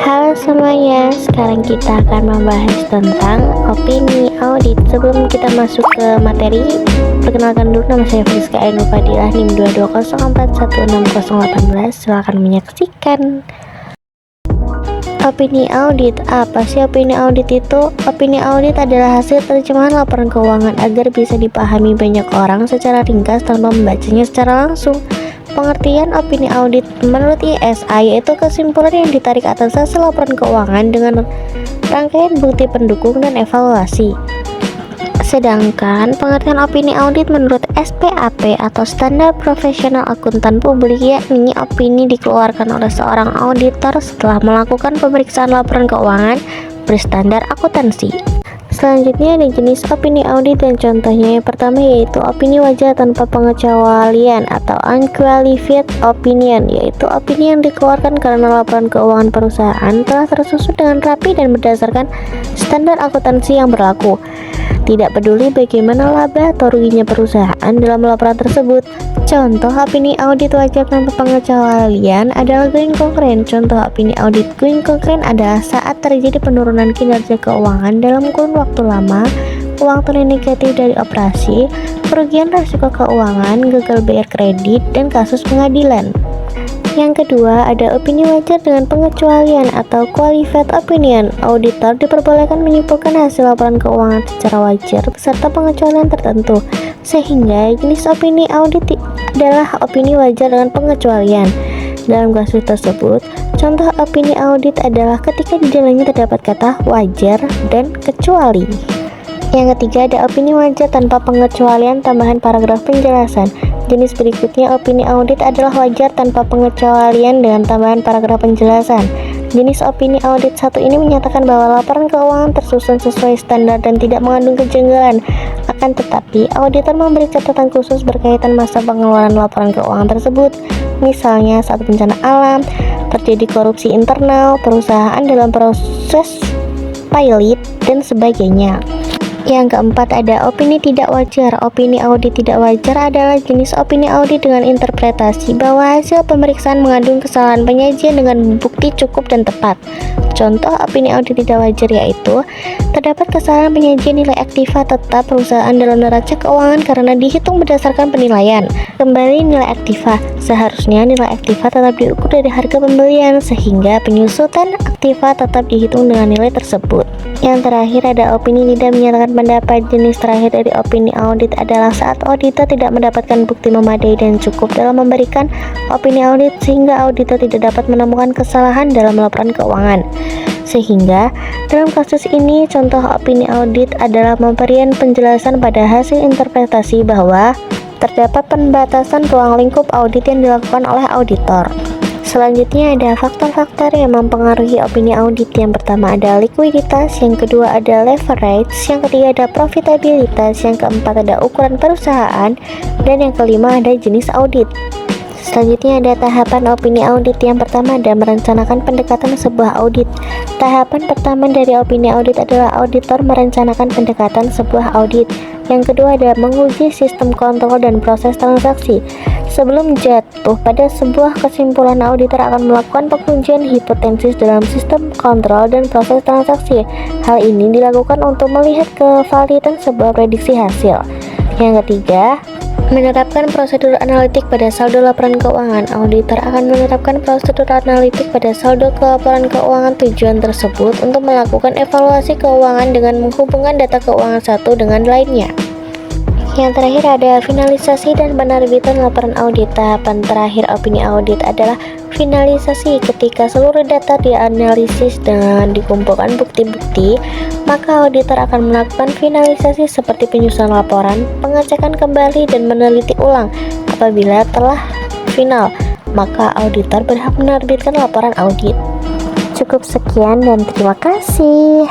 Halo semuanya, sekarang kita akan membahas tentang opini audit. Sebelum kita masuk ke materi, perkenalkan dulu, nama saya Friska Enu Fadilah, NIM 220416018. Silahkan menyaksikan. Opini audit. Apa sih opini audit itu? Opini audit adalah hasil terjemahan laporan keuangan agar bisa dipahami banyak orang secara ringkas tanpa membacanya secara langsung. Pengertian opini audit menurut ISA yaitu kesimpulan yang ditarik atas hasil laporan keuangan dengan rangkaian bukti pendukung dan evaluasi. Sedangkan pengertian opini audit menurut SPAP atau Standar Profesional Akuntan Publik, yakni opini dikeluarkan oleh seorang auditor setelah melakukan pemeriksaan laporan keuangan berstandar akuntansi. Selanjutnya ada jenis opini audit dan contohnya. Yang pertama yaitu opini wajar tanpa pengecualian atau unqualified opinion, yaitu opini yang dikeluarkan karena laporan keuangan perusahaan telah tersusun dengan rapi dan berdasarkan standar akuntansi yang berlaku. Tidak peduli bagaimana laba atau ruginya perusahaan dalam laporan tersebut. Contoh opini audit wajar tanpa pengecualian adalah going concern. Contoh opini audit going concern adalah saat terjadi penurunan kinerja keuangan dalam kurun waktu lama, uang tunai negatif dari operasi, kerugian resiko keuangan, gagal bayar kredit, dan kasus pengadilan. Yang kedua, ada opini wajar dengan pengecualian atau qualified opinion. Auditor diperbolehkan menyimpulkan hasil laporan keuangan secara wajar beserta pengecualian tertentu, sehingga jenis opini audit adalah opini wajar dengan pengecualian. Dalam kasus tersebut, contoh opini audit adalah ketika di dalamnya terdapat kata wajar dan kecuali. Yang ketiga, ada opini wajar tanpa pengecualian tambahan paragraf penjelasan. Jenis berikutnya opini audit adalah wajar tanpa pengecualian dengan tambahan paragraf penjelasan. Jenis opini audit satu ini menyatakan bahwa laporan keuangan tersusun sesuai standar dan tidak mengandung kejanggalan. Akan tetapi, auditor memberi catatan khusus berkaitan masa pengeluaran laporan keuangan tersebut. Misalnya saat bencana alam, terjadi korupsi internal, perusahaan dalam proses pilot, dan sebagainya. Yang keempat, ada opini tidak wajar. Opini audit tidak wajar adalah jenis opini audit dengan interpretasi bahwa hasil pemeriksaan mengandung kesalahan penyajian dengan bukti cukup dan tepat. Contoh opini audit tidak wajar yaitu terdapat kesalahan penyajian nilai aktiva tetap perusahaan dalam neraca keuangan karena dihitung berdasarkan penilaian. Kembali nilai aktiva, seharusnya nilai aktiva tetap diukur dari harga pembelian sehingga penyusutan aktiva tetap dihitung dengan nilai tersebut. Yang terakhir, ada opini tidak menyatakan pendapat. Jenis terakhir dari opini audit adalah saat auditor tidak mendapatkan bukti memadai dan cukup dalam memberikan opini audit sehingga auditor tidak dapat menemukan kesalahan dalam laporan keuangan. Sehingga dalam kasus ini contoh opini audit adalah pemberian penjelasan pada hasil interpretasi bahwa terdapat pembatasan ruang lingkup audit yang dilakukan oleh auditor. Selanjutnya ada faktor-faktor yang mempengaruhi opini audit. Yang pertama ada likuiditas, yang kedua ada leverage, yang ketiga ada profitabilitas, yang keempat ada ukuran perusahaan, dan yang kelima ada jenis audit. Selanjutnya ada tahapan opini audit. Yang pertama ada merencanakan pendekatan sebuah audit. Tahapan pertama dari opini audit adalah auditor merencanakan pendekatan sebuah audit. Yang kedua ada menguji sistem kontrol dan proses transaksi. Sebelum jatuh pada sebuah kesimpulan, auditor akan melakukan pengujian hipotesis dalam sistem kontrol dan proses transaksi. Hal ini dilakukan untuk melihat kevalidan sebuah prediksi hasil. Yang ketiga, menerapkan prosedur analitik pada saldo laporan keuangan. Auditor akan menerapkan prosedur analitik pada saldo laporan keuangan. Tujuan tersebut untuk melakukan evaluasi keuangan dengan menghubungkan data keuangan satu dengan lainnya. Yang terakhir ada finalisasi dan penerbitan laporan audit. Tahapan terakhir opini audit adalah finalisasi. Ketika seluruh data dianalisis dan dikumpulkan bukti-bukti, maka auditor akan melakukan finalisasi seperti penyusunan laporan, pengecekan kembali, dan meneliti ulang. Apabila telah final, maka auditor berhak menerbitkan laporan audit. Cukup sekian dan terima kasih.